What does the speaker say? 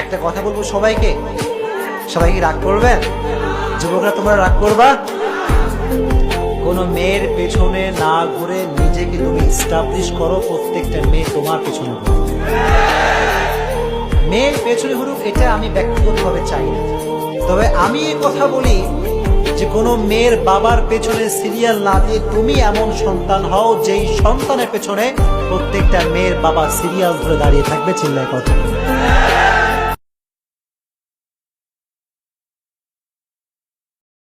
একটা কথা বলবো সবাইকে, সবাই কি রাগ করবেন? যুবকরা তোমরা রাগ করবা? কোন মেয়ের পেছনে না ঘুরে নিজেকে তুমি এস্টাবলিশ করো, প্রত্যেকটা মেয়ে তোমার পেছনে ঘুরবে। মেয়ের পেছনে ঘুরুক এটা আমি ব্যক্তিগতভাবে চাই না, তবে আমি এই কথা বলি যে কোনো মেয়ের বাবার পেছনে সিরিয়াল না দিয়ে তুমি এমন সন্তান হও যেই সন্তানের পেছনে প্রত্যেকটা মেয়ের বাবা সিরিয়াল ধরে দাঁড়িয়ে থাকবে। চিল্লায় কথা।